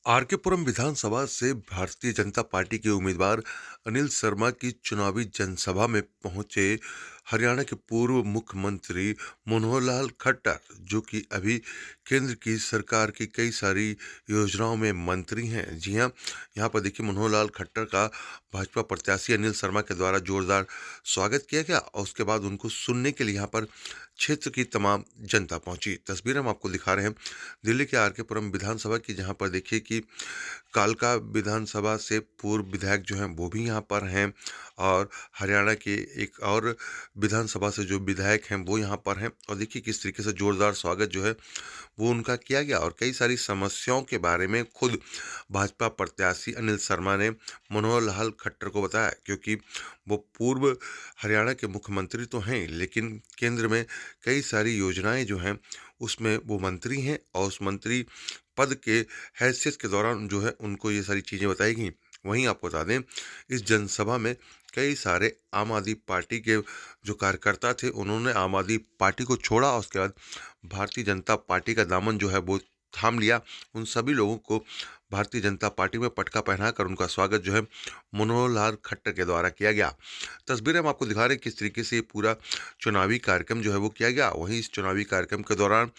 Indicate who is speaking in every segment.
Speaker 1: आरकेपुरम विधानसभा से भारतीय जनता पार्टी के उम्मीदवार अनिल शर्मा की चुनावी जनसभा में पहुंचे हरियाणा के पूर्व मुख्यमंत्री मनोहर लाल खट्टर, जो कि अभी केंद्र की सरकार की कई सारी योजनाओं में मंत्री हैं। जी हां, यहां पर देखिए मनोहर लाल खट्टर का भाजपा प्रत्याशी अनिल शर्मा के द्वारा जोरदार स्वागत किया गया और उसके बाद उनको सुनने के लिए यहां पर क्षेत्र की तमाम जनता पहुंची। तस्वीर हम आपको दिखा रहे हैं दिल्ली के आरकेपुरम विधानसभा की, जहां पर देखिए कि कालका विधानसभा से पूर्व विधायक जो हैं वो भी यहाँ पर हैं और हरियाणा के एक और विधानसभा से जो विधायक हैं वो यहाँ पर हैं। और देखिए किस तरीके से जोरदार स्वागत जो है वो उनका किया गया और कई सारी समस्याओं के बारे में खुद भाजपा प्रत्याशी अनिल शर्मा ने मनोहर लाल खट्टर को बताया, क्योंकि वो पूर्व हरियाणा के मुख्यमंत्री तो हैं लेकिन केंद्र में कई सारी योजनाएं जो हैं उसमें वो मंत्री हैं और उस मंत्री पद के हैसियत के दौरान जो है उनको ये सारी चीज़ें बताई गई। वहीं आपको बता दें इस जनसभा में कई सारे आम आदमी पार्टी के जो कार्यकर्ता थे उन्होंने आम आदमी पार्टी को छोड़ा और उसके बाद भारतीय जनता पार्टी का दामन जो है वो थाम लिया। उन सभी लोगों को भारतीय जनता पार्टी में पटका पहनाकर उनका स्वागत जो है मनोहर लाल खट्टर के द्वारा किया गया। तस्वीरें हम आपको दिखा रहे हैं किस तरीके से पूरा चुनावी कार्यक्रम जो है वो किया गया। वहीं इस चुनावी कार्यक्रम के दौरान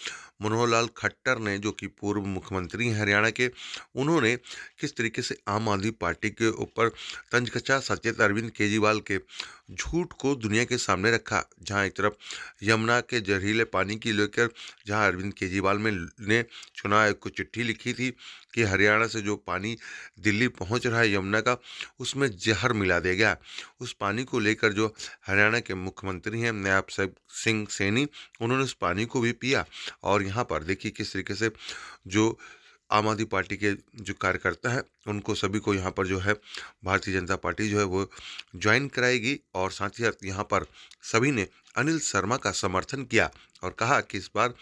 Speaker 1: मनोहर लाल खट्टर ने, जो कि पूर्व मुख्यमंत्री हैं हरियाणा के, उन्होंने किस तरीके से आम आदमी पार्टी के ऊपर तंज कसा सचेत अरविंद केजरीवाल के झूठ को दुनिया के सामने रखा। जहां एक तरफ यमुना के जहरीले पानी की लेकर जहां अरविंद केजरीवाल ने चुनाव आयोग को चिट्ठी लिखी थी कि हरियाणा से जो पानी दिल्ली पहुंच रहा है यमुना का, उसमें जहर मिला दिया गया। उस पानी को लेकर जो हरियाणा के मुख्यमंत्री हैं नायब सिंह सैनी, उन्होंने उस पानी को भी पिया। और यहाँ पर देखिए किस तरीके से जो आम आदमी पार्टी के जो कार्यकर्ता हैं उनको सभी को यहाँ पर जो है भारतीय जनता पार्टी जो है वो ज्वाइन कराएगी और साथ ही साथ यहाँ पर सभी ने अनिल शर्मा का समर्थन किया और कहा कि इस बार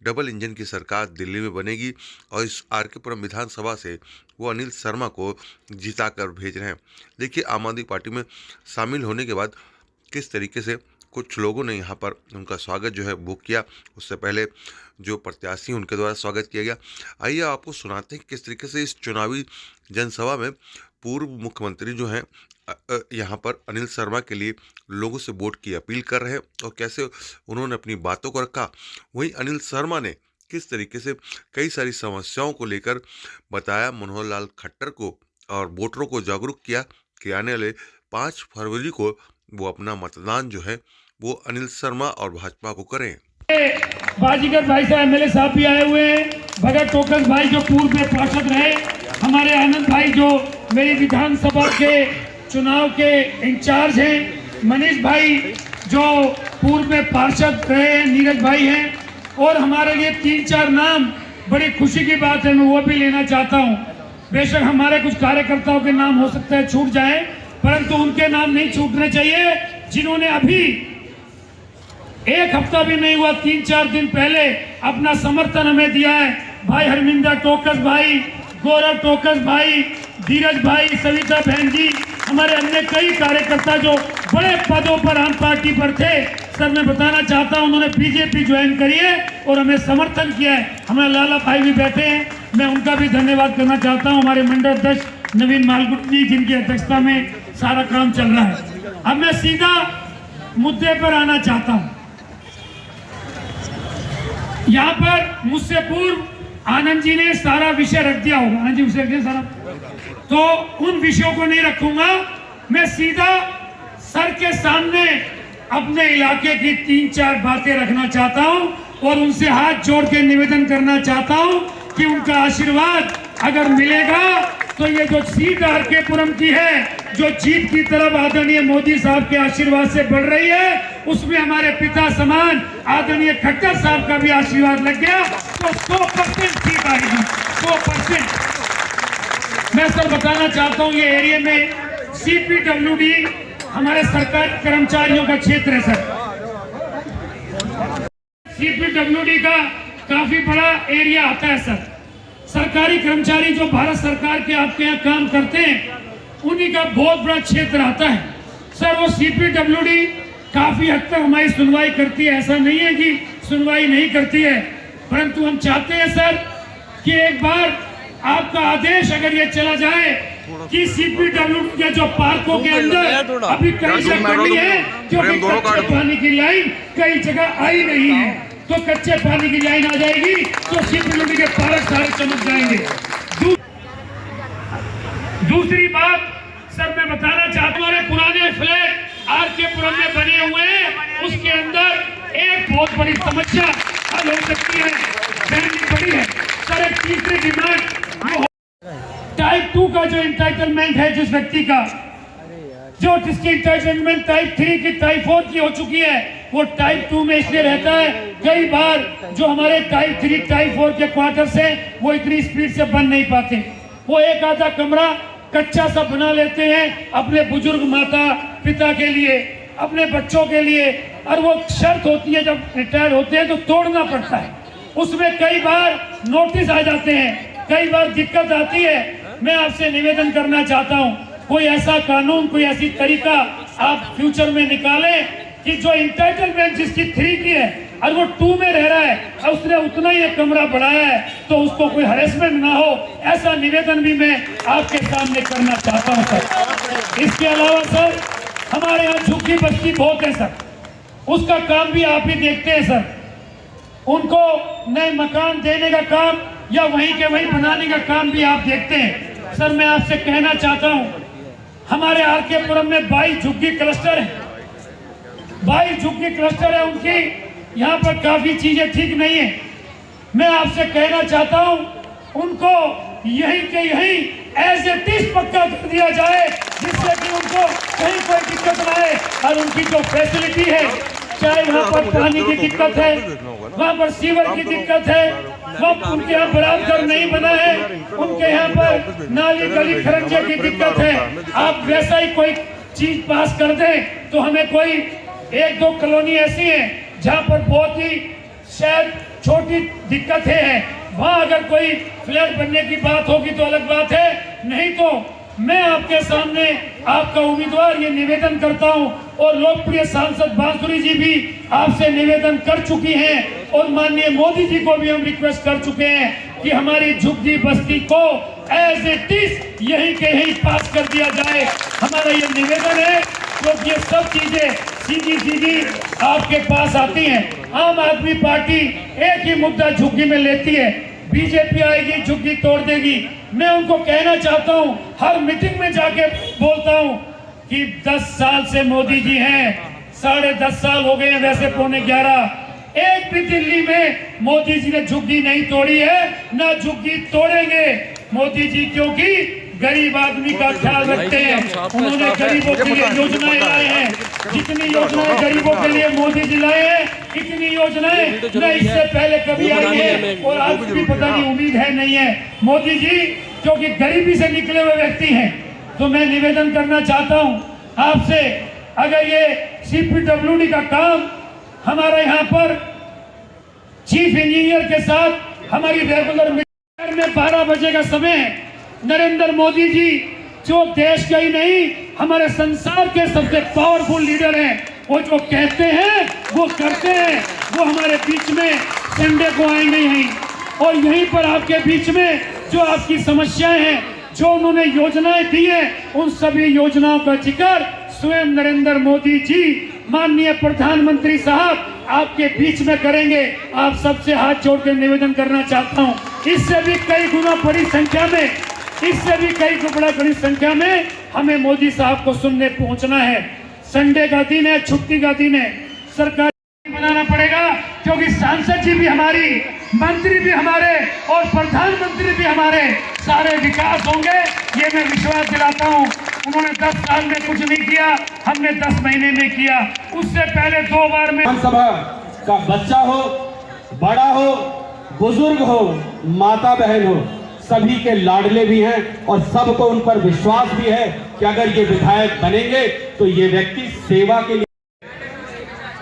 Speaker 1: डबल इंजन की सरकार दिल्ली में बनेगी और इस आरकेपुरम विधानसभा से वो अनिल शर्मा को जिताकर भेज रहे हैं। देखिए आम आदमी पार्टी में शामिल होने के बाद किस तरीके से कुछ लोगों ने यहाँ पर उनका स्वागत जो है वो किया। उससे पहले जो प्रत्याशी उनके द्वारा स्वागत किया गया। आइए आपको सुनाते हैं किस तरीके से इस चुनावी जनसभा में पूर्व मुख्यमंत्री जो हैं यहाँ पर अनिल शर्मा के लिए लोगों से वोट की अपील कर रहे हैं और कैसे उन्होंने अपनी बातों को रखा। वहीं अनिल शर्मा ने किस तरीके से कई सारी समस्याओं को लेकर बताया मनोहर लाल खट्टर को और वोटरों को जागरूक किया कि आने वाले 5 फरवरी को वो अपना मतदान जो है वो अनिल शर्मा और भाजपा को करें।
Speaker 2: बाजीगर भाई साहब एमएलए साहब भी आए हुए हैं, भगत टोकस भाई जो पूर्व में पार्षद रहे, हमारे आनंद भाई जो मेरी विधानसभा के चुनाव के इंचार्ज हैं, मनीष भाई जो पूर्व में पार्षद रहे, नीरज भाई हैं, और हमारे लिए 3-4 नाम बड़ी खुशी की बात है, मैं वो भी लेना चाहता हूँ। बेशक हमारे कुछ कार्यकर्ताओं के नाम हो सकता है छूट जाए, परंतु उनके नाम नहीं छूटने चाहिए जिन्होंने अभी 1 हफ्ता भी नहीं हुआ 3-4 दिन पहले अपना समर्थन हमें दिया है। भाई हरमिंदर टोकस भाई, गौरव टोकस भाई, धीरज भाई, सविता बहन जी, हमारे अन्य कई कार्यकर्ता जो बड़े पदों पर आम पार्टी पर थे, सर मैं बताना चाहता हूं उन्होंने बीजेपी ज्वाइन करी है और हमें समर्थन किया है। हमारे लाला भाई भी बैठे हैं, मैं उनका भी धन्यवाद करना चाहता हूं। हमारे मंडल अध्यक्ष नवीन मालगुट जी जिनकी अध्यक्षता में सारा काम चल रहा है। अब मैं सीधा मुद्दे पर आना चाहता हूं। यहाँ पर मुझसे पूर्व आनंद जी ने सारा विषय रख दिया होगा, आनंद जी विषय रख दिया सारा, तो उन विषयों को नहीं रखूंगा। मैं सीधा सर के सामने अपने इलाके की 3-4 बातें रखना चाहता हूं और उनसे हाथ जोड़ के निवेदन करना चाहता हूं कि उनका आशीर्वाद अगर मिलेगा तो ये जो सीट आरकेपुरम की है, जो जीत की तरफ आदरणीय मोदी साहब के आशीर्वाद से बढ़ रही है, उसमें हमारे पिता समान आदरणीय खट्टर साहब का भी आशीर्वाद लग गया तो 100% सीट आएगी, 100%। मैं सर बताना चाहता हूँ ये एरिया में CPWD हमारे सरकारी कर्मचारियों का क्षेत्र है सर। CPWD का काफी बड़ा एरिया आता है सर। सरकारी कर्मचारी जो भारत सरकार के आपके यहाँ काम करते हैं उन्हीं का बहुत बड़ा क्षेत्र आता है सर। वो CPWD काफी हद तक हमारी सुनवाई करती है, ऐसा नहीं है कि सुनवाई नहीं करती है, परंतु हम चाहते हैं सर कि एक बार आपका आदेश अगर ये चला जाए कि सीपीडब्ल्यूडी के जो पार्कों के अंदर अभी कई जगह पड़ी है, क्योंकि कच्चे पानी की लाइन कई जगह आई नहीं है, तो कच्चे पानी की लाइन आ जाएगी तो सीपीडब्ल्यूडी के पार्क सारे चमक जाएंगे। दूसरी बात सर मैं बताना चाहता हूँ, हमारे पुराने फ्लैट आरके पुरम में बने हुए हैं, उसके अंदर एक बहुत बड़ी समस्या हल हो सकती है, पहली बड़ी है सर। एक तीसरी डिमांड टाइप 2 का जो इंटाइटलमेंट है जिस व्यक्ति का, जो जिसकी इंटाइटलमेंट टाइप 3 की टाइप 4 की हो चुकी है, वो टाइप 2 में इसलिए रहता है, कई बार जो हमारे टाइप 3 टाइप 4 के क्वार्टर्स हैं वो इतनी स्पीड से बन नहीं पाते, वो एक आधा कमरा कच्चा सा बना लेते हैं अपने बुजुर्ग माता पिता के लिए, अपने बच्चों के लिए, और वो शर्त होती है जब रिटायर होते हैं तो तोड़ना पड़ता है, उसमें कई बार नोटिस आ जाते हैं, कई बार दिक्कत आती है। मैं आपसे निवेदन करना चाहता हूं, कोई ऐसा कानून, कोई ऐसी तरीका आप फ्यूचर में निकालें कि जो इंटाइटलमेंट जिसकी 3 की है और वो 2 में रह रहा है और उसने उतना ही एक कमरा बढ़ाया है तो उसको कोई हरेसमेंट ना हो, ऐसा निवेदन भी मैं आपके सामने करना चाहता हूं सर। इसके अलावा सर हमारे यहाँ झुग्गी बस्ती बहुत है सर, उसका काम भी आप ही देखते हैं सर, उनको नए मकान देने का काम या वहीं के वहीं बनाने का काम भी आप देखते हैं सर। मैं आपसे कहना चाहता हूं, हमारे आरके पुरम में 22 झुग्गी क्लस्टर है, 22 झुग्गी क्लस्टर है, उनकी यहाँ पर काफी चीजें ठीक नहीं है। मैं आपसे कहना चाहता हूं, उनको यहीं के यहीं एज इट इज पक्का कर दिया जाए, जिससे कि उनको कहीं कोई दिक्कत ना आए, और उनकी जो फैसिलिटी है, चाहे वहाँ पर पानी की दिक्कत है, वहाँ पर सीवर की दिक्कत है, वहाँ उनके यहाँ बराबर नहीं बना है, उनके यहाँ पर नाली गली खरंजे की दिक्कत है, आप वैसा ही कोई चीज पास कर दें तो हमें कोई 1-2 कॉलोनी ऐसी है जहाँ पर बहुत ही शायद छोटी दिक्कतें हैं, वहाँ अगर कोई फ्लैट बनने की बात होगी तो अलग बात है, नहीं तो मैं आपके सामने आपका उम्मीदवार ये निवेदन करता हूं, और लोकप्रिय सांसद बांसुरी जी भी आपसे निवेदन कर चुकी हैं, और माननीय मोदी जी को भी हम रिक्वेस्ट कर चुके हैं कि हमारी झुग्गी बस्ती को एज इट इज यहीं के यहीं पास कर दिया जाए। हमारा ये निवेदन है, क्योंकि ये सब चीजें सीधी आपके पास आती हैं। आम आदमी पार्टी एक ही मुद्दा झुग्गी में लेती है, बीजेपी आएगी झुग्गी तोड़ देगी। मैं उनको कहना चाहता हूं, हर मीटिंग में जाके बोलता हूं कि 10 साल से मोदी जी हैं, 10.5 साल हो गए हैं, वैसे 11:15, एक भी दिल्ली में मोदी जी ने झुग्गी नहीं तोड़ी है, ना झुग्गी तोड़ेंगे मोदी जी, क्योंकि गरीब आदमी का ख्याल रखते हैं। उन्होंने गरीबों के लिए योजनाएं लाए हैं, जितनी योजनाएं गरीबों के लिए मोदी जी लाए हैं, इतनी योजनाएं न इससे पहले कभी आई है, और आज भी पता नहीं, उम्मीद है नहीं है। मोदी जी क्योंकि गरीबी से निकले हुए व्यक्ति हैं, तो मैं निवेदन करना चाहता हूं आपसे, अगर ये सीपीडब्ल्यूडी का काम हमारे यहाँ पर चीफ इंजीनियर के साथ हमारी रेगुलर मीटिंग में 12 बजे का समय है, नरेंद्र मोदी जी जो देश के ही नहीं हमारे संसार के सबसे पावरफुल लीडर हैं, वो जो कहते हैं वो करते हैं। वो हमारे बीच में संडे को आएंगे यहीं, और यहीं पर आपके बीच में जो आपकी समस्याएं हैं, जो उन्होंने योजनाएं दी हैं, उन सभी योजनाओं का जिक्र स्वयं नरेंद्र मोदी जी माननीय प्रधानमंत्री साहब आपके बीच में करेंगे। आप सबसे हाथ जोड़ कर निवेदन करना चाहता हूं, इससे भी कई गुना बड़ी संख्या में, इससे भी कई गुना बड़ी संख्या में हमें मोदी साहब को सुनने पहुंचना है। संडे का दिन है, छुट्टी का दिन है, सरकार बनाना पड़ेगा, क्योंकि सांसद जी भी हमारी, मंत्री भी हमारे और प्रधानमंत्री भी हमारे, सारे विकास होंगे, ये मैं विश्वास दिलाता हूँ। उन्होंने 10 साल में कुछ नहीं किया, हमने 10 महीने में किया। उससे पहले 2 बार में
Speaker 3: विधानसभा का बच्चा हो, बड़ा हो, बुजुर्ग हो, माता बहन हो, सभी के लाडले भी हैं, और सबको उन पर विश्वास भी है कि अगर ये विधायक बनेंगे तो ये व्यक्ति सेवा के लिए।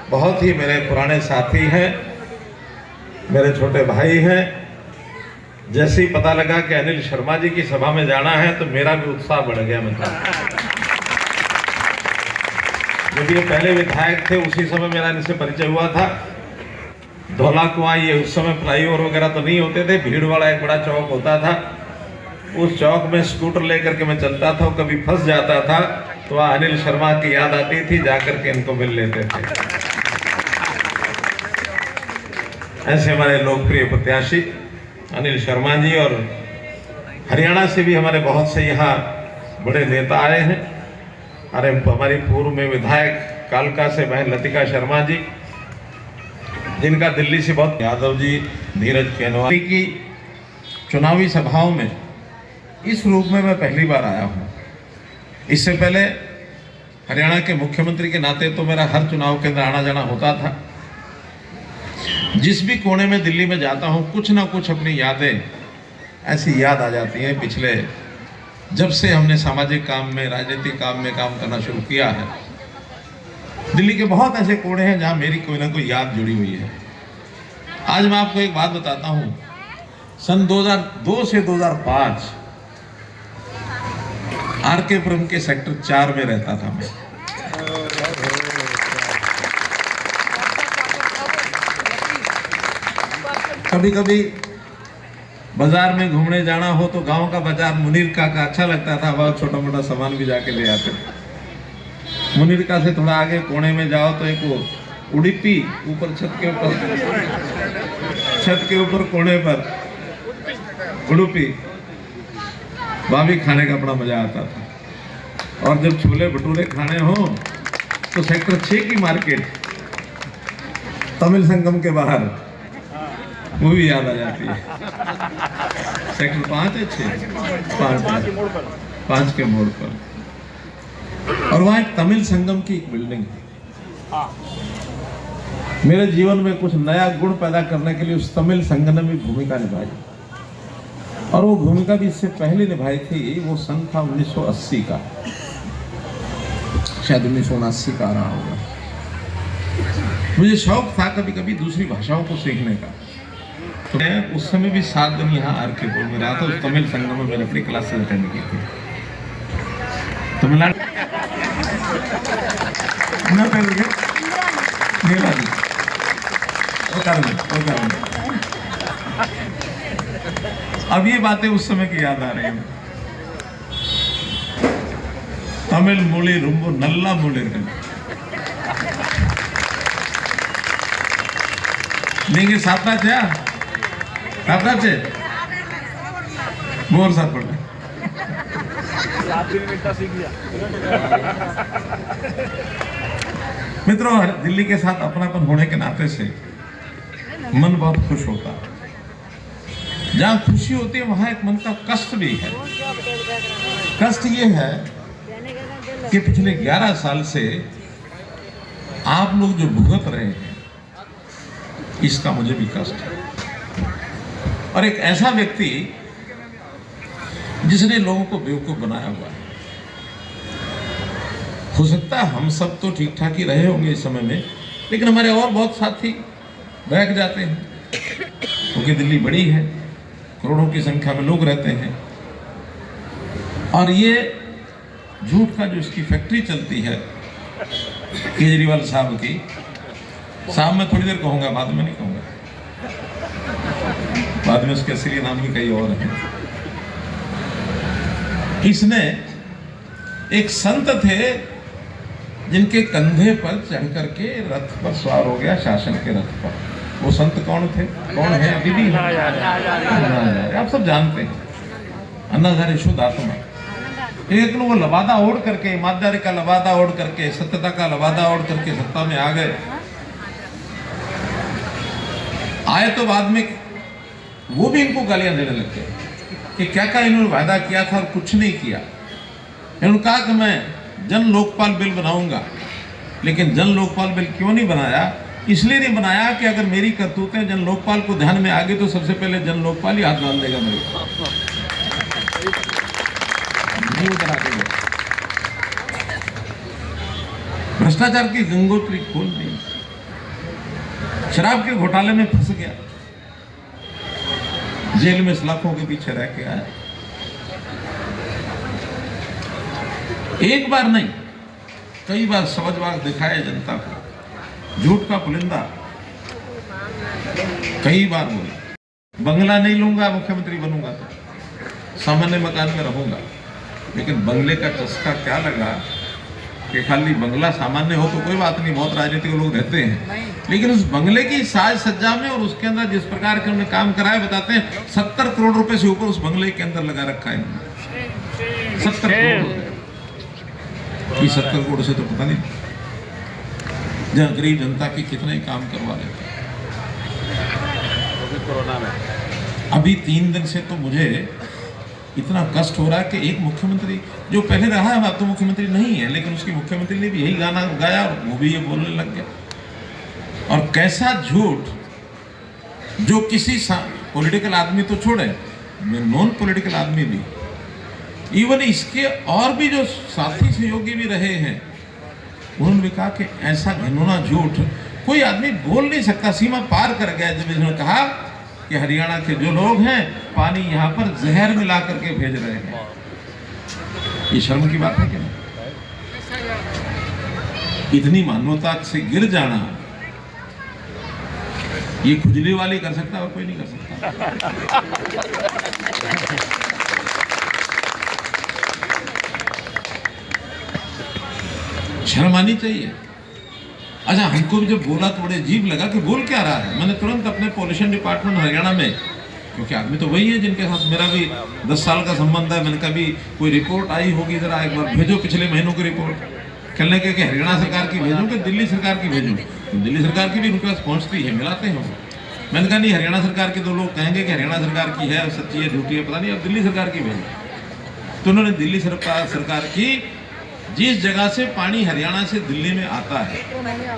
Speaker 4: बहुत ही मेरे पुराने साथी हैं, मेरे छोटे भाई हैं। जैसे ही पता लगा कि अनिल शर्मा जी की सभा में जाना है तो मेरा भी उत्साह बढ़ गया। मतलब जब ये पहले विधायक थे उसी समय मेरा इनसे परिचय हुआ था। धौला कुआं, ये उस समय फ्लाईओवर वगैरह तो नहीं होते थे, भीड़ वाला एक बड़ा चौक होता था, उस चौक में स्कूटर लेकर के मैं चलता था, कभी फंस जाता था तो वहाँ अनिल शर्मा की याद आती थी, जाकर के इनको मिल लेते थे। ऐसे हमारे लोकप्रिय प्रत्याशी अनिल शर्मा जी, और हरियाणा से भी हमारे बहुत से यहाँ बड़े नेता आए हैं। अरे हमारी पूर्व में विधायक कालका से बहन लतिका शर्मा जी, जिनका दिल्ली से बहुत, यादव जी, नीरज केनवारी की चुनावी सभाओं में इस रूप में मैं पहली बार आया हूँ। इससे पहले हरियाणा के मुख्यमंत्री के नाते तो मेरा हर चुनाव के अंदर आना जाना होता था। जिस भी कोने में दिल्ली में जाता हूँ, कुछ ना कुछ अपनी यादें ऐसी याद आ जाती हैं पिछले, जब से हमने सामाजिक काम में, राजनीतिक काम में काम करना शुरू किया है। दिल्ली के बहुत ऐसे कोने हैं जहाँ मेरी कोई ना कोई याद जुड़ी हुई है। आज मैं आपको एक बात बताता हूँ। सन 2002 से 2005 आरके पुरम के सेक्टर 4 में रहता था मैं। कभी कभी बाजार में घूमने जाना हो तो गांव का बाजार मुनीरका का अच्छा लगता था, बहुत छोटा मोटा सामान भी जाके ले आते थे। मुनीरका से थोड़ा आगे कोने में जाओ तो एक वो उडुपी, ऊपर छत के ऊपर कोने पर उडुपी, वहां भी खाने का बड़ा मजा आता था। और जब छोले भटूरे खाने हो तो सेक्टर 6 की मार्केट तमिल संगम के बाहर, वो भी याद आ जाती है। सेक्टर 5 है, 5 के मोड़ पर, और वहां एक तमिल संगम की एक बिल्डिंग है। मेरे जीवन में कुछ नया गुण पैदा करने के लिए उस तमिल संगम ने भी भूमिका निभाई, और वो भूमिका भी इससे पहले निभाई थी। वो सन था 1980 का, शायद 1979 का आ रहा होगा। मुझे शौक था कभी कभी दूसरी भाषाओं को सीखने का, तो मैं उस समय भी 7 दिन यहाँ आरकेपुर में रहा था। उस तमिल संगम में मैंने अपनी क्लासेस अटेंड की थी। तमिलनाडु अब ये बातें उस समय की याद आ रही है। तमिल मोली रुम्बो नल्ला मोले नहीं साता थे मोर साथ पढ़ मित्रों, दिल्ली के साथ अपनापन होने के नाते से मन बहुत खुश होता है। जहां खुशी होती है वहां एक मन का कष्ट भी है। कष्ट ये है कि पिछले 11 साल से आप लोग जो भुगत रहे हैं, इसका मुझे भी कष्ट है। और एक ऐसा व्यक्ति जिसने लोगों को बेवकूफ बनाया हुआ है। हो सकता है हम सब तो ठीक ठाक ही रहे होंगे इस समय में, लेकिन हमारे और बहुत साथी बहक जाते हैं, क्योंकि दिल्ली बड़ी है, करोड़ों की संख्या में लोग रहते हैं। और ये झूठ का जो इसकी फैक्ट्री चलती है केजरीवाल साहब की, साहब मैं थोड़ी देर कहूँगा, बाद में नहीं कहूँगा, बाद में उसके असली नाम भी कई और हैं। इसने एक संत थे जिनके कंधे पर चढ़ करके रथ पर सवार हो गया, शासन के रथ पर। वो संत कौन थे, कौन है? अभी भी आप सब जानते हैं, अन्नाधारी शुद्ध आत्मा। एक लोग वो लबादा ओढ़ करके, ईमानदारी का लबादा ओढ़ करके, सत्यता का लबादा ओढ़ करके सत्ता में आ गए। आए तो बाद में वो भी इनको गालियां देने लग गए कि क्या क्या इन्होंने वायदा किया था और कुछ नहीं किया। इन्होंने कहा कि मैं जन लोकपाल बिल बनाऊंगा, लेकिन जन लोकपाल बिल क्यों नहीं बनाया? इसलिए नहीं बनाया कि अगर मेरी करतूतें जन लोकपाल को ध्यान में आ गई तो सबसे पहले जन लोकपाल ही हाथ डाल देगा मेरे। भ्रष्टाचार की गंगोत्री खोल दी, शराब के घोटाले में फंस गया, जेल में सलाखों के पीछे रह के आया। एक बार नहीं, कई बार समझवार दिखाया जनता को, झूठ का पुलिंदा कई बार बोला। बंगला नहीं लूंगा मुख्यमंत्री बनूंगा तो, सामान्य मकान में रहूँगा, लेकिन बंगले का चस्का क्या लगा कि खाली बंगला सामान्य हो तो कोई बात नहीं, बहुत राजनीतिक लोग रहते हैं, लेकिन उस बंगले की साज सज्जा में और उसके अंदर जिस प्रकार के उन्होंने काम कराया, बताते हैं 70 करोड़ रुपए से ऊपर उस बंगले के अंदर लगा रखा है इन्होंने। 70 करोड़ रुपए, 70 करोड़ से तो पता नहीं जहाँ गरीब जनता की कितने काम करवा रहे थे। कोरोना में अभी 3 दिन से तो मुझे इतना कष्ट हो रहा है कि एक मुख्यमंत्री जो पहले रहा है, अब तो मुख्यमंत्री नहीं है, लेकिन उसकी मुख्यमंत्री ने भी यही गाना गाया और वो भी ये बोलने लग गया। और कैसा झूठ, जो किसी पॉलिटिकल आदमी तो छोड़े, नॉन पॉलिटिकल आदमी भी, इवन इसके और भी जो साथी सहयोगी भी रहे हैं, उन्होंने भी कहा कि ऐसा घिनौना झूठ कोई आदमी बोल नहीं सकता, सीमा पार कर गया जब इन्होंने कहा कि हरियाणा के जो लोग हैं पानी यहाँ पर जहर मिला करके भेज रहे हैं। ये शर्म की बात है क्या? इतनी मानवता से गिर जाना, ये खुजली वाली कर सकता है और कोई नहीं कर सकता। शर्म आनी चाहिए। अच्छा, हमको भी जब बोला तो बड़े अजीब लगा कि बोल क्या रहा है। मैंने तुरंत अपने पॉल्यूशन डिपार्टमेंट हरियाणा में, क्योंकि आदमी तो वही है जिनके साथ मेरा भी 10 साल का संबंध है, मैंने कभी कोई रिपोर्ट आई होगी जरा एक बार भेजो पिछले महीनों की रिपोर्ट। कहने के कि हरियाणा सरकार की भेजूं कि दिल्ली सरकार की भेजूं? तो दिल्ली सरकार की भी उनके पास पहुँचती है, मिलाते हैं। मैंने कहा नहीं, हरियाणा सरकार के 2 लोग कहेंगे कि हरियाणा सरकार की है, सच्ची है झूठी है पता नहीं, अब दिल्ली सरकार की भेजो। तो उन्होंने दिल्ली सरकार की, जिस जगह से पानी हरियाणा से दिल्ली में आता है,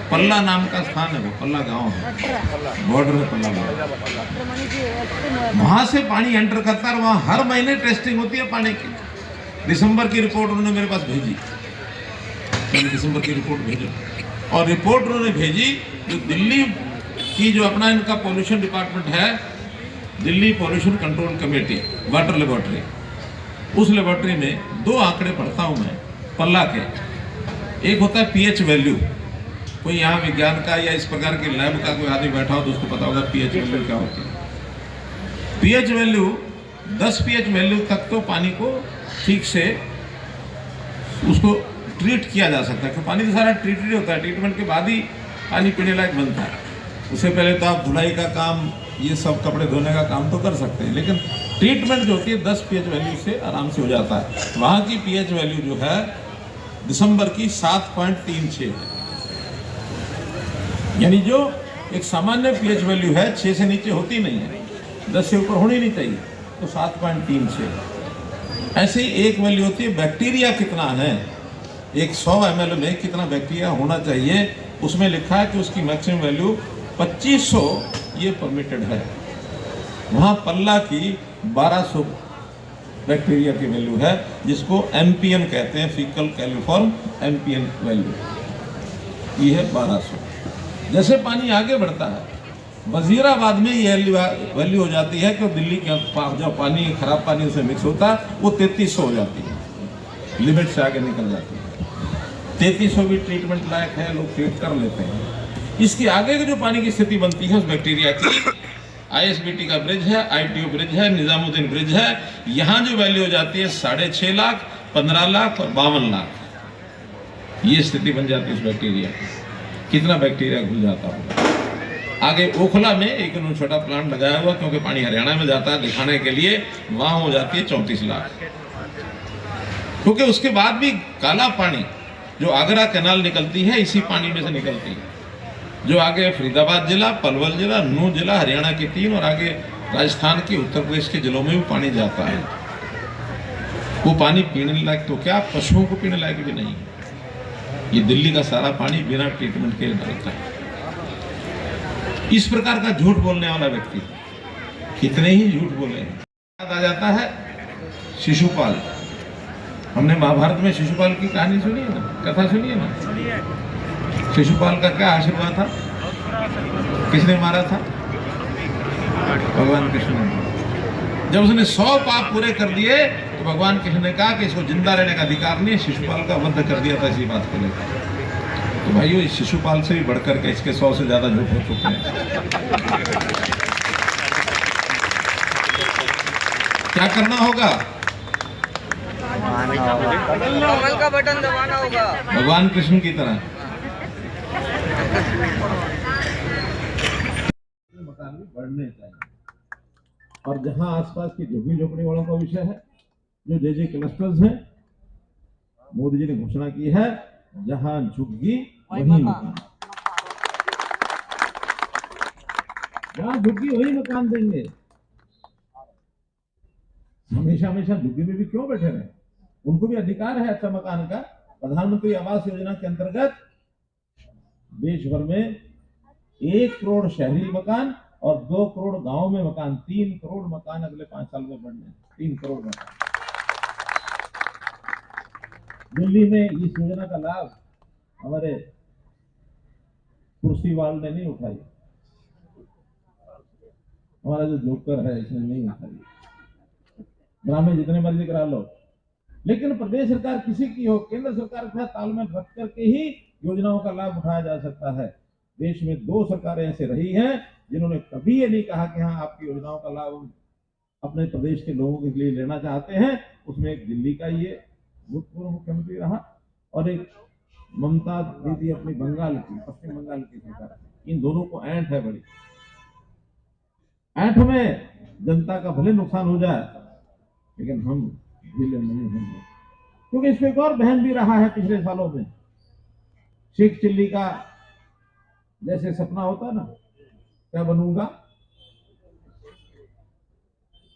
Speaker 4: पल्ला नाम का स्थान है, वो पल्ला गांव है, बॉर्डर में पल्ला गांव, वहां से पानी एंटर करता है और वहां हर महीने टेस्टिंग होती है पानी की। दिसंबर की रिपोर्ट उन्होंने मेरे पास भेजी, मैंने दिसंबर की रिपोर्ट भेजी, और रिपोर्ट उन्होंने भेजी जो दिल्ली की जो अपना इनका पॉल्यूशन डिपार्टमेंट है, Delhi pollution control committee water laboratory, उस लेबोरेटरी में 2 आंकड़े पढ़ता हूं मैं पल्ला के। एक होता है पीएच वैल्यू, कोई यहाँ विज्ञान का या इस प्रकार के लैब का कोई आदमी बैठा हो तो उसको पता होगा पीएच वैल्यू क्या होती है। पीएच वैल्यू 10 पीएच वैल्यू तक तो पानी को ठीक से उसको ट्रीट किया जा सकता है, क्योंकि पानी तो सारा ट्रीटेड होता है, ट्रीटमेंट के बाद ही पानी पीने लायक बनता है। उससे पहले तो आप धुलाई का काम, ये सब कपड़े धोने का काम तो कर सकते हैं, लेकिन ट्रीटमेंट जो होती है 10 पीएच वैल्यू से आराम से हो जाता है। वहाँ की पीएच वैल्यू जो है दिसंबर की 7.36 है, यानी जो एक सामान्य पीएच वैल्यू है 6 से नीचे होती नहीं है, 10 से ऊपर होनी नहीं चाहिए, तो 7.36। ऐसे ही एक वैल्यू होती है बैक्टीरिया कितना है, एक 100 ml में कितना बैक्टीरिया होना चाहिए, उसमें लिखा है कि उसकी मैक्सिमम वैल्यू 2500 ये परमिटेड है। वहाँ पल्ला की 1200 बैक्टीरिया की वैल्यू है, जिसको एमपीएन कहते हैं, फीकल कैलिफॉर्म एमपीएन वैल्यू, ये है 1200। जैसे पानी आगे बढ़ता है, वजीराबाद में ये वैल्यू हो जाती है कि दिल्ली का जो पानी, खराब पानी उसमें मिक्स होता है, वो 3300 हो जाती है, लिमिट से आगे निकल जाती है। 3300 भी ट्रीटमेंट लायक है, लोग ट्रीट कर लेते हैं। इसके आगे की जो पानी की स्थिति बनती है उस बैक्टीरिया की, आईएसबीटी का ब्रिज है, आईटीओ ब्रिज है, निजामुद्दीन ब्रिज है, यहाँ जो वैल्यू हो जाती है 6.5 लाख, 15 लाख और 52 लाख, ये स्थिति बन जाती है उस बैक्टीरिया की। कितना बैक्टीरिया घुल जाता होगा। आगे ओखला में एक उन्होंने छोटा प्लांट लगाया हुआ, क्योंकि पानी हरियाणा में जाता है दिखाने के लिए, वहाँ हो जाती है 34 लाख। क्योंकि उसके बाद भी काला पानी जो आगरा कैनाल निकलती है, इसी पानी में से निकलती है, जो आगे फरीदाबाद जिला, पलवल जिला, नूह जिला, हरियाणा के 3 और आगे राजस्थान के, उत्तर प्रदेश के जिलों में भी पानी जाता है। वो पानी पीने लायक तो क्या, पशुओं को पीने लायक भी नहीं है। ये दिल्ली का सारा पानी बिना ट्रीटमेंट के निकलता है। इस प्रकार का झूठ बोलने वाला व्यक्ति कितने ही झूठ बोले हैं। याद आ जाता है शिशुपाल, हमने महाभारत में शिशुपाल की कहानी सुनी है ना, कथा सुनी है ना। शिशुपाल का क्या आशीर्वाद था, किसने मारा था? भगवान कृष्ण ने। जब उसने 100 पाप पूरे कर दिए तो भगवान कृष्ण ने कहा कि इसको जिंदा रहने का अधिकार नहीं है, शिशुपाल का वध कर दिया था इसी बात को लेकर। तो भाइयों, इस शिशुपाल से भी बढ़कर के इसके 100 से ज्यादा झूठ हो चुके हैं। क्या क्या करना होगा?
Speaker 5: कमल का बटन दबाना होगा
Speaker 4: भगवान कृष्ण की तरह।
Speaker 6: मकान भी बढ़ने चाहिए। और जहां आसपास की झुग्गी झोपड़ी वालों का विषय है, जो जे क्लस्टर्स हैं, मोदी जी ने घोषणा की है, जहां झुग्गी वही मकान, जहां झुग्गी वही मकान देंगे। हमेशा हमेशा झुग्गी में भी क्यों बैठे रहे? उनको भी अधिकार है अच्छा मकान का। प्रधानमंत्री आवास योजना के अंतर्गत देश भर में 1 करोड़ शहरी मकान और 2 करोड़ गांव में मकान, 3 करोड़ मकान अगले 5 साल में बनने, 3 करोड़ मकान। दिल्ली में इस योजना का लाभ हमारे कुर्सीवाल ने नहीं उठाई, हमारा जो जोकर है इसने नहीं उठाई। ड्रामे जितने मर्जी करा लो, लेकिन प्रदेश सरकार किसी की हो, केंद्र सरकार के साथ तालमेल रख करके ही योजनाओं का लाभ उठाया जा सकता है। देश में 2 सरकारें ऐसे रही हैं जिन्होंने कभी ये नहीं कहा कि हाँ आपकी योजनाओं का लाभ हम अपने प्रदेश के लोगों के लिए लेना चाहते हैं। उसमें एक दिल्ली का ये भूतपूर्व मुख्यमंत्री रहा और एक ममता दीदी अपनी बंगाल की, पश्चिम बंगाल की सरकार। इन दोनों को ऐंठ है बड़ी। ऐंठ में जनता का भले नुकसान हो जाए, लेकिन हम ढीले नहीं होंगे, क्योंकि इस पे एक और बहन भी रहा है पिछले सालों में। शेख चिल्ली का जैसे सपना होता ना, क्या बनूंगा?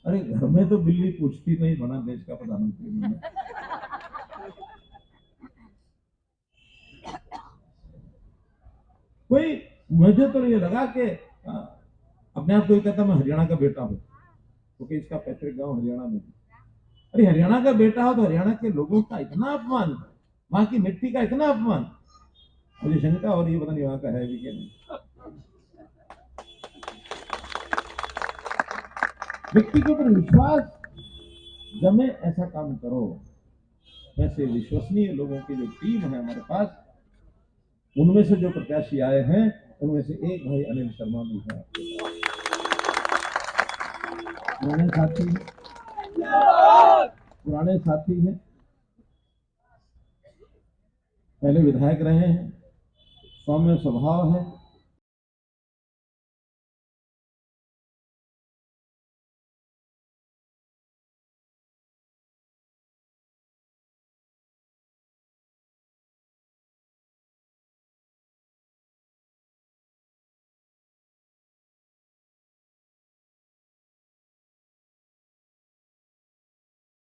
Speaker 6: अरे घर में तो बिल्ली पूछती नहीं, बना देश का प्रधानमंत्री मैंने। कोई मुझे तो ये लगा कि अपने आप को ये कहता मैं हरियाणा का बेटा हूं, क्योंकि इसका पैतृक गांव हरियाणा में। अरे हरियाणा का बेटा हो तो हरियाणा के लोगों का इतना अपमान, वहां की मिट्टी का इतना अपमान, मुझे शंका और ये पता नहीं वहां का है भी क्या नहीं। व्यक्ति के ऊपर विश्वास जमे, ऐसा काम करो। वैसे विश्वसनीय लोगों की जो टीम है हमारे पास, उनमें से जो प्रत्याशी आए हैं उनमें से एक भाई अनिल शर्मा भी है। पुराने साथी हैं, पहले विधायक रहे हैं, सौम्य स्वभाव है,